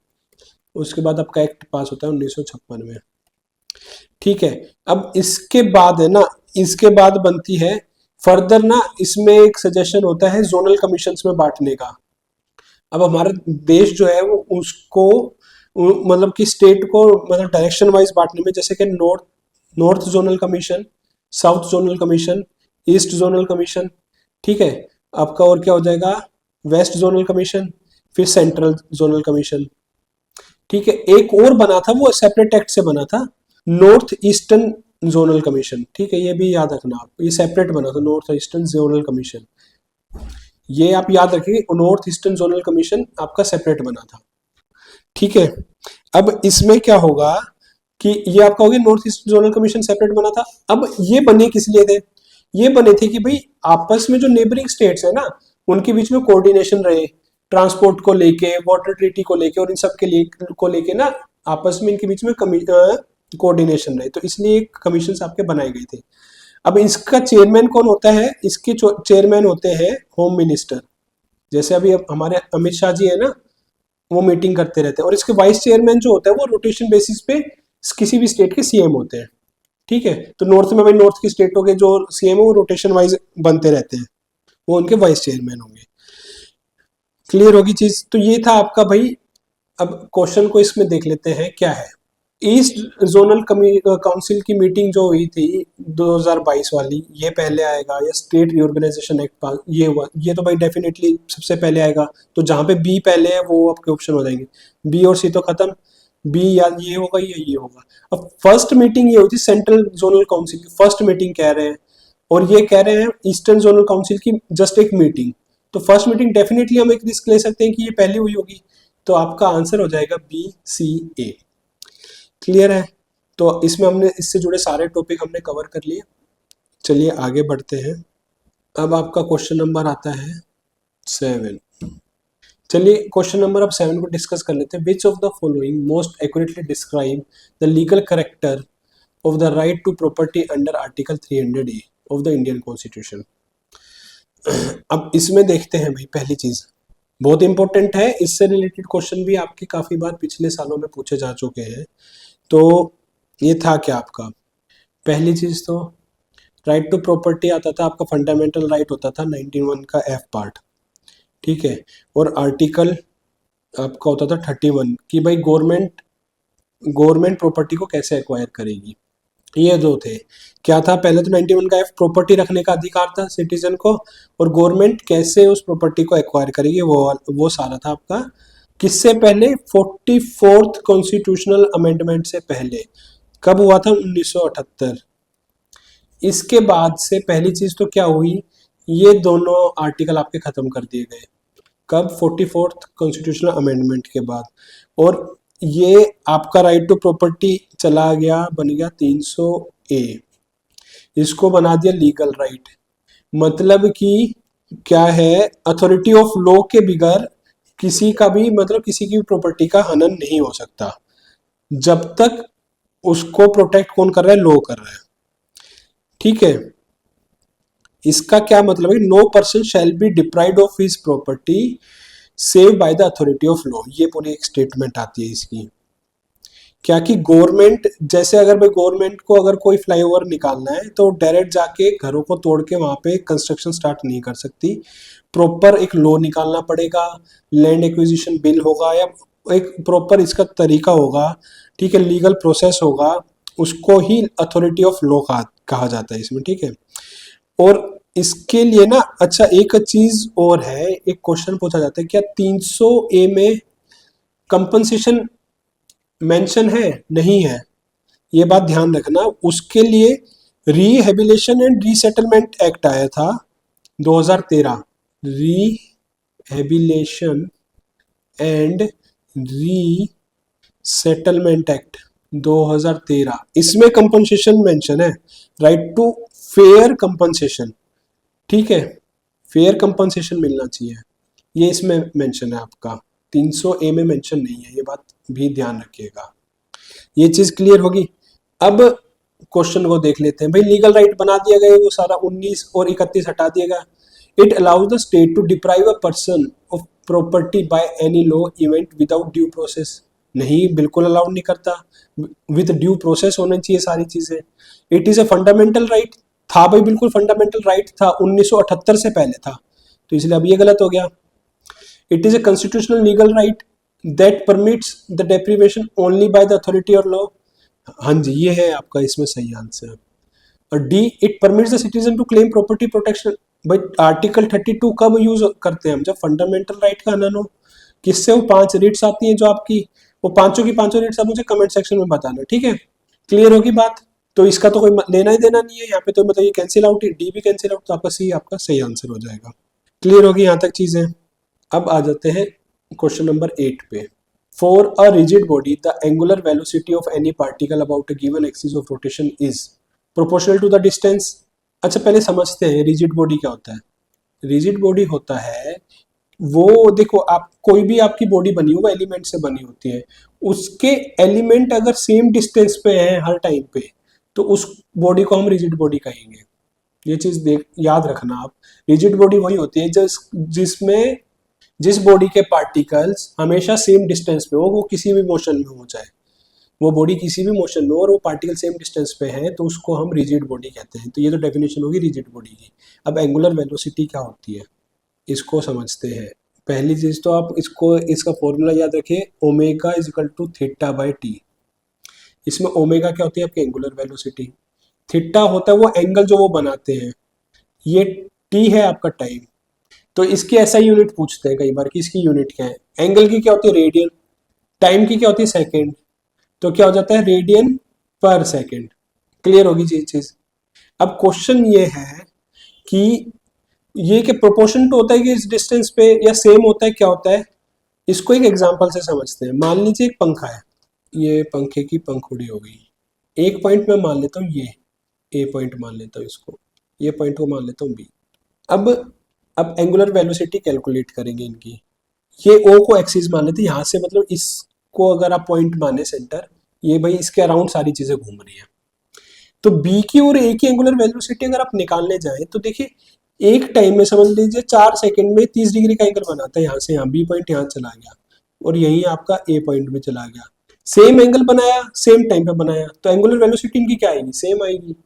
उसके बाद आपका एक्ट पास होता है 1956 में, ठीक है। अब इसके बाद है ना, इसके बाद बनती है फर्दर ना, इसमें एक सजेशन होता है जोनल कमीशंस में बांटने का। अब हमारा देश जो है वो उसको मतलब कि स्टेट को मतलब डायरेक्शन वाइज बांटने में, जैसे कि north north zonal commission, south zonal commission, east zonal commission, ठीक है। आपका और क्या हो जाएगा, वेस्ट जोनल कमीशन, फिर सेंट्रल जोनल कमीशन, ठीक है। एक और बना था, वो सेपरेट एक्ट से बना था, नॉर्थ ईस्टर्न जोनल कमीशन, ठीक है। ये भी याद रखना आप, ये सेपरेट बना था नॉर्थ ईस्टर्न जोनल कमीशन, ये आप याद रखिए, नॉर्थ ईस्टर्न जोनल कमीशन आपका सेपरेट बना था, ठीक है। अब इसमें क्या होगा कि ये आपका हो गया north east zonal commission separate बना था। अब ये बने किस लिए थे, ये बने थे कि भाई आपस में जो नेबरिंग स्टेट्स है ना, उनके बीच में कोऑर्डिनेशन रहे, ट्रांसपोर्ट को लेके, वाटर ट्रीटी को लेके और इन सब के लिए को लेके ना, आपस में इनके बीच में कोऑर्डिनेशन रहे, तो इसलिए कमीशन आपके बनाए गए थे। अब इसका चेयरमैन कौन होता है, इसके चेयरमैन होते हैं होम मिनिस्टर, जैसे अभी अब हमारे अमित शाह जी है ना, वो मीटिंग करते रहते हैं। और इसके वाइस चेयरमैन जो होता है वो रोटेशन बेसिस पे किसी भी स्टेट के सीएम होते हैं, ठीक है। तो नॉर्थ में भाई नॉर्थ की स्टेटों के जो सीएम है वो रोटेशन वाइज बनते रहते हैं, वो उनके वाइस चेयरमैन होंगे। क्लियर होगी चीज, तो ये था आपका भाई। अब क्वेश्चन को इसमें देख लेते हैं क्या है। ईस्ट जोनल काउंसिल की मीटिंग जो हुई थी 2022 वाली, ये पहले आएगा, या स्टेट रीऑर्गेनाइजेशन एक्ट पास, ये हुआ, ये तो भाई डेफिनेटली सबसे पहले आएगा। तो जहां पे बी पहले है वो आपके ऑप्शन हो जाएंगे, बी और सी तो खत्म, बी या ये होगा या ये होगा। अब फर्स्ट मीटिंग ये हुई थी सेंट्रल जोनल काउंसिल की, फर्स्ट मीटिंग कह रहे हैं, और ये कह रहे हैं ईस्टर्न जोनल काउंसिल की जस्ट एक मीटिंग। तो फर्स्ट मीटिंग डेफिनेटली हम एक रिस्क ले सकते हैं कि ये पहले हुई होगी, तो आपका आंसर हो जाएगा बी सी ए। क्लियर है। तो इसमें हमने इससे जुड़े सारे टॉपिक हमने कवर कर लिए। चलिए आगे बढ़ते हैं। अब आपका क्वेश्चन नंबर आता है 7। चलिए क्वेश्चन नंबर अब 7 को डिस्कस कर लेते हैं। Which of the following most accurately describe the legal character of the right to property under article 300A of the Indian constitution. अब इसमें देखते हैं भाई, पहली चीज बहुत इंपॉर्टेंट है, इससे रिलेटेड क्वेश्चन भी आपके काफी बार पिछले सालों में पूछे जा चुके हैं। तो ये था क्या आपका, पहली चीज तो राइट टू प्रॉपर्टी आता था आपका, फंडामेंटल राइट होता था 91 का एफ पार्ट, ठीक है। और आर्टिकल आपका होता था 31 कि भाई गवर्नमेंट प्रॉपर्टी को कैसे एक्वायर करेगी। ये दो थे। क्या था पहले तो 91 का एफ, प्रॉपर्टी रखने का अधिकार था सिटीजन को, और गवर्नमेंट कैसे उस प्रॉपर्टी को एक्वायर करेगी, वो सारा था आपका। किससे पहले, 44th कॉन्स्टिट्यूशनल अमेंडमेंट से पहले। कब हुआ था, 1978। इसके बाद से पहली चीज तो क्या हुई, ये दोनों आर्टिकल आपके खत्म कर दिए गए। कब, 44th कॉन्स्टिट्यूशनल अमेंडमेंट के बाद। और ये आपका राइट टू प्रॉपर्टी चला गया, बन गया 300A, इसको बना दिया लीगल राइट। मतलब कि क्या है, अथॉरिटी ऑफ लॉ के बिगैर किसी का भी मतलब किसी की भी प्रॉपर्टी का हनन नहीं हो सकता, जब तक उसको प्रोटेक्ट कौन कर रहा है, लॉ कर रहा है, ठीक है। इसका क्या मतलब है, no person shall be deprived of his property save by the authority of law, ये पूरी एक स्टेटमेंट आती है इसकी। क्या कि गवर्नमेंट, जैसे अगर भाई गवर्नमेंट को अगर कोई फ्लाईओवर निकालना है तो डायरेक्ट जाके घरों को तोड़ के वहां पे कंस्ट्रक्शन स्टार्ट नहीं कर सकती, प्रॉपर एक लॉ निकालना पड़ेगा, लैंड एक्विजिशन बिल होगा, या एक प्रॉपर इसका तरीका होगा, ठीक है, लीगल प्रोसेस होगा, उसको ही अथॉरिटी ऑफ लॉ कहा जाता है इसमें, ठीक है। और इसके लिए ना, अच्छा एक चीज और है, एक क्वेश्चन पूछा जाता है, क्या 300A में कंपनसेशन मेंशन है, नहीं है, ये बात ध्यान रखना। उसके लिए रिहेबिलेशन एंड रीसेटलमेंट एक्ट आया था 2013, रिहेबिलेशन एंड रीसेटलमेंट एक्ट 2013 इसमें कंपनसेशन मेंशन है, राइट टू फेयर कंपनसेशन, ठीक है, फेयर कंपनसेशन मिलना चाहिए, ये इसमें मेंशन है आपका, 300A में मेंशन नहीं है, ये बात भी ध्यान रखिएगा। ये चीज क्लियर होगी। अब क्वेश्चन को देख लेते हैं भाई, लीगल राइट बना दिया गया, वो सारा 19 और 31 हटा दिया गया। It allows the state to deprive a person of property by any law event without due process, नहीं बिल्कुल अलाउड नहीं करता, विद ड्यू प्रोसेस होनी चाहिए सारी चीजें। It is a fundamental right, था भाई बिल्कुल फंडामेंटल राइट था, 1978 से पहले था, तो इसलिए अब ये गलत हो गया। It is a constitutional legal right that permits the deprivation only by the authority और लॉ, हाँ जी ये है आपका इसमें सही आंसर। और D, it permits the citizen to claim property protection, भाई आर्टिकल 32 कब यूज करते हैं हम, जब फंडामेंटल राइट का हनन हो। किससे, वो 5 रिट्स आती हैं जो आपकी, वो पांचों की पांचों रिट्स आप मुझे कमेंट सेक्शन में बताना, ठीक है, क्लियर होगी बात। तो इसका तो कोई लेना ही देना नहीं है यहाँ पे, तो मतलब ये कैंसिल आउट है, डी भी कैंसिल आउट, तो आपका सी आपका सही आंसर हो जाएगा। क्लियर होगी यहाँ तक चीजें। अब आ जाते हैं क्वेश्चन नंबर 8 पे। For a rigid body the angular velocity of any particle about a given axis of rotation is proportional to the distance. अच्छा पहले समझते हैं रिजिड बॉडी क्या होता है। रिजिड बॉडी होता है वो, देखो आप कोई भी आपकी बॉडी बनी हो वो एलिमेंट से बनी होती है, उसके एलिमेंट अगर सेम डिस्टेंस पे है हर टाइम पे, तो उस बॉडी को हम रिजिड बॉडी कहेंगे। ये चीज देख याद रखना आप, रिजिड बॉडी वही होती है जिसमें जिस बॉडी के पार्टिकल्स हमेशा सेम डिस्टेंस पे हो, वो किसी भी मोशन में हो जाए, वो बॉडी किसी भी मोशन में हो और वो पार्टिकल सेम डिस्टेंस पे है, तो उसको हम रिजिड बॉडी कहते हैं। तो ये तो डेफिनेशन होगी रिजिड बॉडी की। अब एंगुलर वेलोसिटी क्या होती है इसको समझते हैं। पहली चीज तो आप इसका फॉर्मूला याद रखिए, omega is equal to theta by T. इसमें ओमेगा क्या होती है आपकी एंगुलर वेलोसिटी, थीटा होता है वो एंगल जो वो बनाते हैं, ये टी है आपका टाइम। तो इसकी ऐसा यूनिट पूछते हैं कई बार कि इसकी यूनिट क्या है, एंगल की क्या होती है रेडियन, टाइम की क्या होती है सेकेंड, तो क्या हो जाता है रेडियन पर सेकेंड। क्लियर होगी ये चीज। अब क्वेश्चन ये है कि ये के प्रोपोर्शन टू होता है कि इस डिस्टेंस पे, या सेम होता है, क्या होता है, इसको एक एग्जांपल से समझते हैं। मान लीजिए एक पंखा है, ये पंखे की पंखुड़ी हो गई, एक पॉइंट में मान लेता हूँ, ये ए पॉइंट मान लेता हूँ इसको, ये पॉइंट को मान लेता हूँ बी। अब एंगुलर वेलोसिटी कैलकुलेट करेंगे इनकी, ये ओ को एक्सिस मान लेते हैं, यहाँ से मतलब इसको अगर आप पॉइंट माने सेंटर, ये भाई इसके अराउंड सारी चीजें घूम रही है, तो बी की और ए की एंगुलर वेलोसिटी अगर आप निकालने जाए तो देखिए एक टाइम में समझ लीजिए 4 सेकंड में 30 डिग्री का एंगल बनाता है, यहाँ से यहाँ बी पॉइंट यहाँ चला गया और यही आपका ए पॉइंट में चला गया, सेम एंगल बनाया सेम टाइम पे बनाया, तो एंगुलर वेलोसिटी इनकी क्या आएगी, सेम आएगी।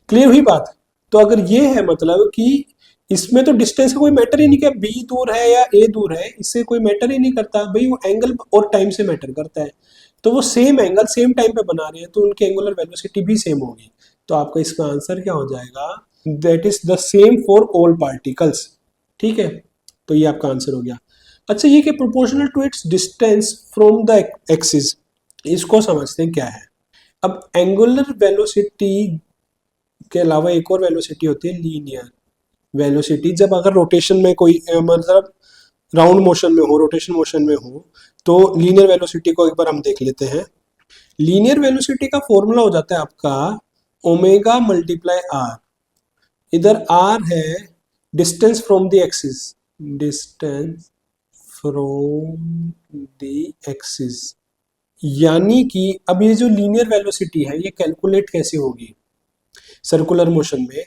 क्लियर हुई बात। तो अगर ये है मतलब कि इसमें तो डिस्टेंस का कोई मैटर ही नहीं, क्या बी दूर है या ए दूर है, इससे कोई मैटर ही नहीं करता भाई, वो एंगल और टाइम से मैटर करता है। तो वो सेम एंगल सेम टाइम पे बना रहे हैं तो उनकी एंगुलर वेलोसिटी भी सेम होगी। तो आपका इसका आंसर क्या हो जाएगा, that is the same for all particles, ठीक है, तो ये आपका आंसर हो गया। अच्छा ये कि proportional to its distance from the axis, इसको समझते हैं क्या है। अब एंगुलर वेलोसिटी के अलावा एक और वेलोसिटी होती है लीनियर वेलोसिटी, जब अगर रोटेशन में कोई मतलब राउंड मोशन में हो, रोटेशन मोशन में हो, तो लीनियर वेलोसिटी को एक बार हम देख लेते हैं। लीनियर वेलोसिटी का फॉर्मूला हो जाता है आपका ओमेगा मल्टीप्लाई आर, इधर आर है distance from the axis, distance from the axis, यानी कि अब ये जो लीनियर वेलोसिटी है ये कैलकुलेट कैसे होगी सर्कुलर मोशन में।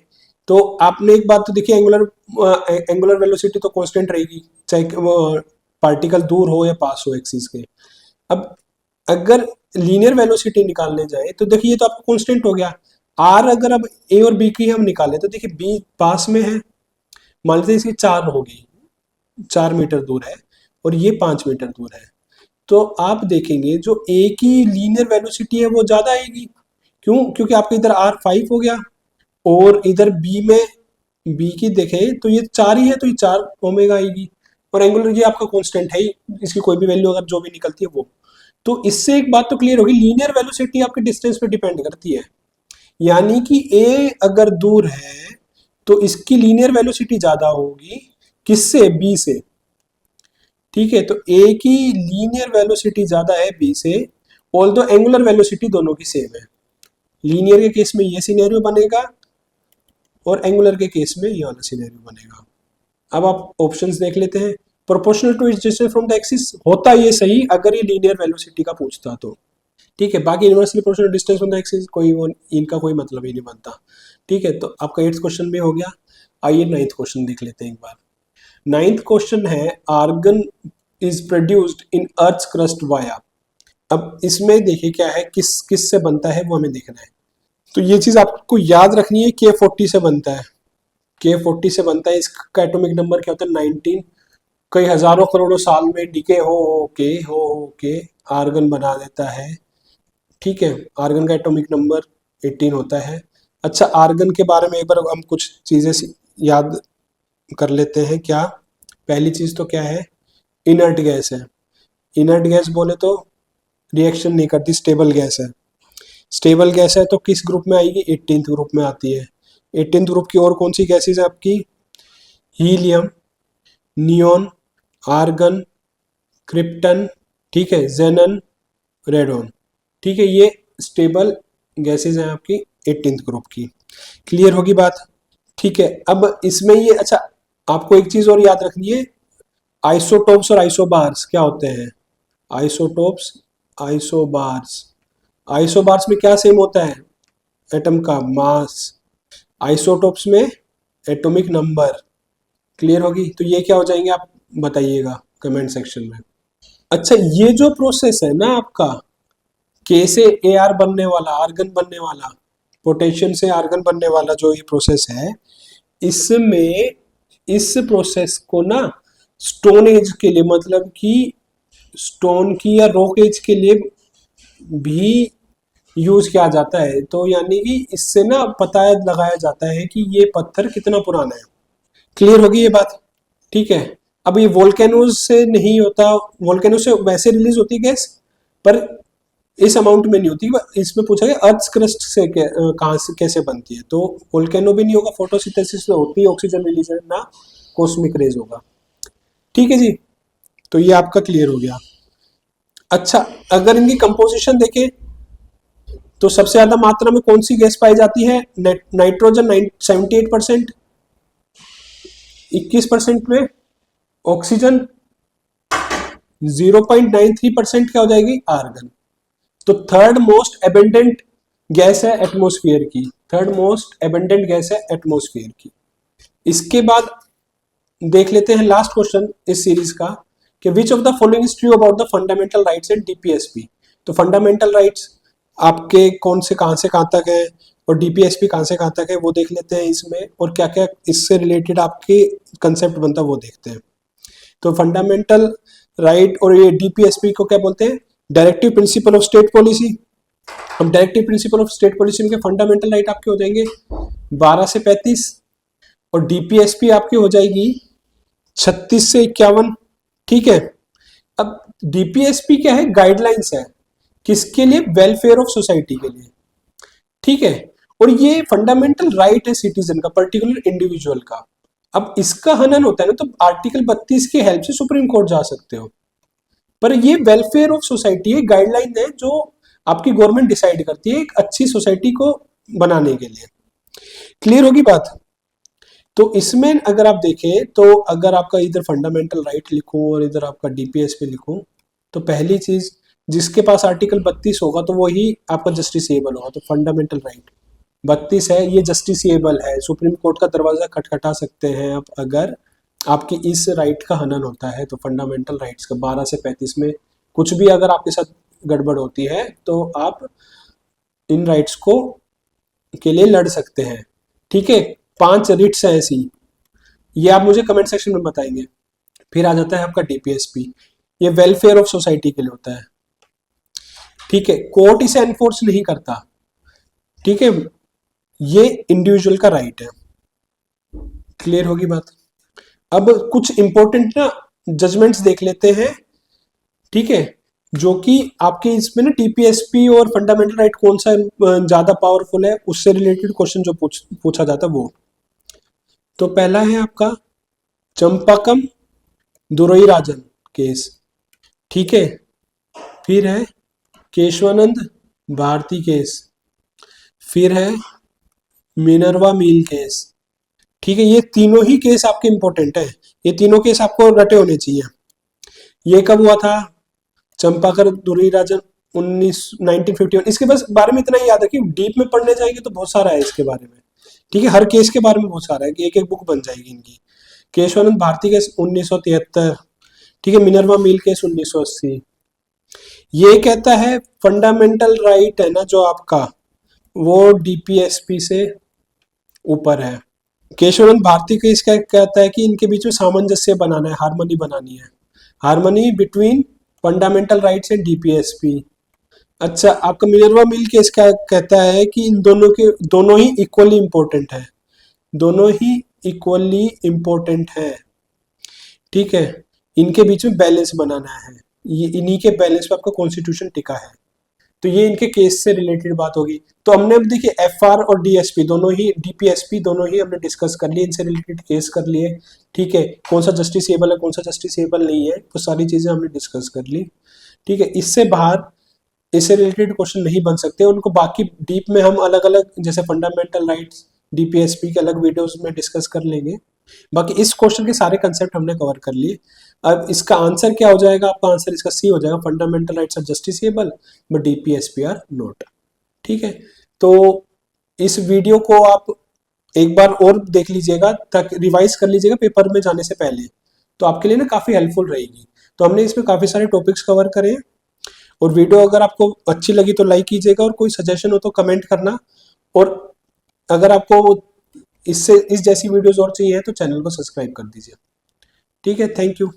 तो आपने एक बात तो देखी, एंगुलर वेलोसिटी तो कांस्टेंट रहेगी चाहे वो पार्टिकल दूर हो या पास हो एक्सिस के। अब अगर लीनियर वेलोसिटी निकालने जाए तो देखिए ये तो आपका कांस्टेंट हो गया, आर अगर अब ए और बी की हम निकालें तो देखिए बी पास में है, मान लेते हैं इसकी 4 होगी, 4 मीटर दूर है और ये 5 मीटर दूर है, तो आप देखेंगे जो ए की लीनियर वेलोसिटी है वो ज्यादा आएगी, क्यों, क्योंकि आपका इधर आर 5 हो गया और इधर बी में बी की देखें तो ये 4 ही है, तो ये 4 ओमेगा आएगी, और एंगुलर ये आपका कांस्टेंट है ही, इसकी कोई भी वैल्यू अगर जो भी निकलती है वो। तो इससे एक बात तो क्लियर होगी, लीनियर वेलोसिटी आपके डिस्टेंस पे डिपेंड करती है, यानी कि ए अगर दूर है तो इसकी लीनियर वेलोसिटी ज्यादा होगी किससे, बी से, ठीक है। तो ए की लीनियर वेलोसिटी ज्यादा है बी से, ऑल्दो एंगुलर वेलोसिटी दोनों की सेम है। लीनियर के केस में ये सिनेरियो बनेगा और एंगुलर के केस में ये वाला सिनेरियो बनेगा। अब आप ऑप्शंस देख लेते हैं। Proportional to its distance from the axis होता ये सही अगर ये लीनियर वेलोसिटी का पूछता तो, ठीक है। बाकी inversely proportional distance from the axis कोई इनका कोई मतलब ही नहीं बनता, ठीक है। तो आपका 8th क्वेश्चन भी हो गया। आइए 9th क्वेश्चन देख लेते हैं एक बार। 9th क्वेश्चन है argon is produced in earth crust via. अब इसमें देखिए क्या है, किस किस से बनता है वो हमें देखना है। तो ये चीज आपको याद रखनी है, K40 से बनता है। K40 से बनता है। इसका एटॉमिक नंबर क्या होता है 19। कई हजारों करोड़ों साल में डिके हो के आर्गन बना देता है, ठीक है। आर्गन का एटॉमिक नंबर 18 होता है। अच्छा, आर्गन के बारे में एक बार हम कुछ चीजें याद कर लेते हैं। क्या पहली चीज तो क्या है, इनर्ट गैस है। इनर्ट गैस बोले तो रिएक्शन नहीं करती, स्टेबल गैस है। स्टेबल गैस है तो किस ग्रुप में आएगी, 18th ग्रुप में आती है। 18th ग्रुप की और कौन सी गैसेज है आपकी, हीलियम, नियोन, आर्गन, क्रिप्टन, ठीक है, जेनन, रेडोन, ठीक है। ये स्टेबल गैसेज हैं आपकी 18th ग्रुप की। क्लियर होगी बात, ठीक है। अब इसमें ये, अच्छा आपको एक चीज और याद रखनी है, आइसोटोप्स और आइसोबार्स क्या होते हैं। Isotopes, isobars. आइसोबार्स में क्या सेम होता है, एटम का मास। आइसोटोप्स में एटॉमिक नंबर। क्लियर होगी, तो ये क्या हो जाएंगे आप बताइएगा कमेंट सेक्शन में। अच्छा, ये जो प्रोसेस है ना आपका, के से ए आर बनने वाला, आर्गन बनने वाला, पोटेशियम से आर्गन बनने वाला जो ये प्रोसेस है, इसमें इस प्रोसेस को ना स्टोन एज के लिए, मतलब कि स्टोन की या रॉक एज के लिए भी यूज किया जाता है। तो यानी कि इससे ना पता लगाया जाता है कि ये पत्थर कितना पुराना है। क्लियर होगी ये बात, ठीक है। अब ये वोल्केनोज से नहीं होता, वोल्केनो से वैसे रिलीज होती है गैस, पर इस अमाउंट में नहीं होती। इसमें पूछा गया अर्थ क्रस्ट से कहां से कैसे बनती है, तो वोल्केनो भी नहीं होगा, फोटोसिंथेसिस से होती है, ऑक्सीजन रिलीज है ना, कॉस्मिक रेज होगा, ठीक है जी। तो ये आपका क्लियर हो गया। अच्छा, अगर इनकी कंपोजिशन देखें तो सबसे ज्यादा मात्रा में कौन सी गैस पाई जाती है, नाइट्रोजन 78%, 21% में ऑक्सीजन 0.93% क्या हो जाएगी, आर्गन। तो थर्ड मोस्ट एबेंडेंट गैस है एटमॉस्फेयर की, थर्ड मोस्ट एबेंडेंट गैस है एटमॉस्फेयर की। इसके बाद देख लेते हैं लास्ट क्वेश्चन इस सीरीज का, कि विच of the following is true about the fundamental rights and DPSP. तो फंडामेंटल राइट्स आपके कौन से कहां से कहां तक है, और डीपीएसपी कहां से कहां तक है, वो देख लेते हैं इसमें, और क्या क्या इससे रिलेटेड आपके कंसेप्ट बनता है वो देखते हैं। तो फंडामेंटल राइट और ये डीपीएसपी को क्या बोलते हैं, directive principle of state policy. हम directive principle of state policy में फंडामेंटल राइट आपके हो जाएंगे 12 से 35, और डीपीएसपी आपकी हो जाएगी 36 से 51, ठीक है। अब डीपीएसपी क्या है, गाइडलाइंस है, किसके लिए, वेलफेयर ऑफ सोसाइटी के लिए, ठीक है। और ये फंडामेंटल राइट है सिटीजन का, पर्टिकुलर इंडिविजुअल का। अब इसका हनन होता है ना, तो आर्टिकल 32 की हेल्प से सुप्रीम कोर्ट जा सकते हो, पर ये वेलफेयर ऑफ सोसाइटी है, गाइडलाइन है जो आपकी गवर्नमेंट डिसाइड करती है एक अच्छी सोसाइटी को बनाने के लिए। क्लियर होगी बात। तो इसमें अगर आप देखें, तो अगर आपका इधर फंडामेंटल राइट लिखूं और इधर आपका डीपीएसपी लिखूं, तो पहली चीज जिसके पास आर्टिकल 32 होगा तो वही आपका जस्टिसेबल होगा। तो फंडामेंटल राइट 32 है, ये जस्टिसेबल है, सुप्रीम कोर्ट का दरवाजा खटखटा सकते हैं आप अगर आपकी इस राइट का हनन होता है। तो फंडामेंटल राइट्स का 12 से 35 में कुछ भी अगर आपके साथ गड़बड़ होती है तो आप इन राइट्स को के लिए लड़ सकते हैं, ठीक है। 5 रिट्स है ऐसी, ये आप मुझे कमेंट सेक्शन में बताएंगे। फिर आ जाता है आपका डीपीएसपी, ये वेलफेयर ऑफ सोसाइटी के लिए होता है, ठीक है। कोर्ट इसे एनफोर्स नहीं करता, ठीक है, ये इंडिविजुअल का राइट है। क्लियर होगी बात। अब कुछ इंपॉर्टेंट ना जजमेंट्स देख लेते हैं, ठीक है, जो कि आपके इसमें ना टीपीएसपी और फंडामेंटल राइट कौन सा ज्यादा पावरफुल है उससे रिलेटेड क्वेश्चन जो पूछा जाता है वो। तो पहला है आपका चंपाकम दुरई राजन केस, ठीक है। फिर है केशवानंद भारती केस, फिर है मिनर्वा मिल केस। ठीक है, ये तीनों ही केस आपके इंपॉर्टेंट है, ये तीनों केस आपको रटे होने चाहिए। ये कब हुआ था? चंपाकर दुर्राजन 1951। इसके बस बारे में इतना ही याद है कि डीप में पढ़ने जाएंगे तो बहुत सारा है इसके बारे में। ठीक है, हर केस के बारे में बहुत सारा है कि एक एक बुक बन जाएगी इनकी। केशवानंद भारती केस 1973। ठीक है, मिनर्वा मिल केस 1980। ये कहता है फंडामेंटल राइट है ना जो आपका, वो डीपीएसपी से ऊपर है। केशवानंद भारती केस क्या कहता है कि इनके बीच में सामंजस्य बनाना है, हारमोनी बनानी है, harmony between fundamental rights and DPSP. अच्छा, आपका मिनर्वा मिल केस क्या कहता है कि इन दोनों के दोनों ही इक्वली इंपॉर्टेंट है, दोनों ही इक्वली इंपॉर्टेंट है। ठीक है, इनके बीच में बैलेंस बनाना है, ये इन्हीं के बैलेंस पे आपका कॉन्स्टिट्यूशन टिका है। तो ये इनके केस से रिलेटेड बात होगी। तो हमने अब देखिए एफआर और डीएसपी दोनों ही, डीपीएसपी दोनों ही हमने डिस्कस कर लिए, इनसे रिलेटेड केस कर लिए। ठीक है, कौन सा जस्टिसेबल है, कौन सा जस्टिसेबल नहीं है, वो सारी चीजें हमने डिस्कस कर ली। ठीक है, इससे बाहर इससे रिलेटेड क्वेश्चन नहीं बन सकते, उनको बाकी डीप में हम अलग अलग, जैसे फंडामेंटल राइट्स, डीपीएसपी के अलग वीडियोस में डिस्कस कर लेंगे। बाकी इस क्वेश्चन के सारे कंसेप्ट हमने कवर कर लिए। अब इसका आंसर क्या हो जाएगा? आपका आंसर इसका सी हो जाएगा, fundamental rights are justiciable but DPSP are not. ठीक है, तो इस वीडियो को आप एक बार और देख लीजिएगा, तक रिवाइज कर लीजिएगा पेपर में जाने से पहले, तो आपके लिए ना काफी हेल्पफुल रहेगी। तो हमने इसमें काफी सारे टॉपिक्स कवर करे, और वीडियो अगर आपको अच्छी लगी तो लाइक कीजिएगा, और कोई सजेशन हो तो कमेंट करना, और अगर आपको इससे इस जैसी वीडियोस और चाहिए तो चैनल को सब्सक्राइब कर दीजिए। ठीक है, थैंक यू।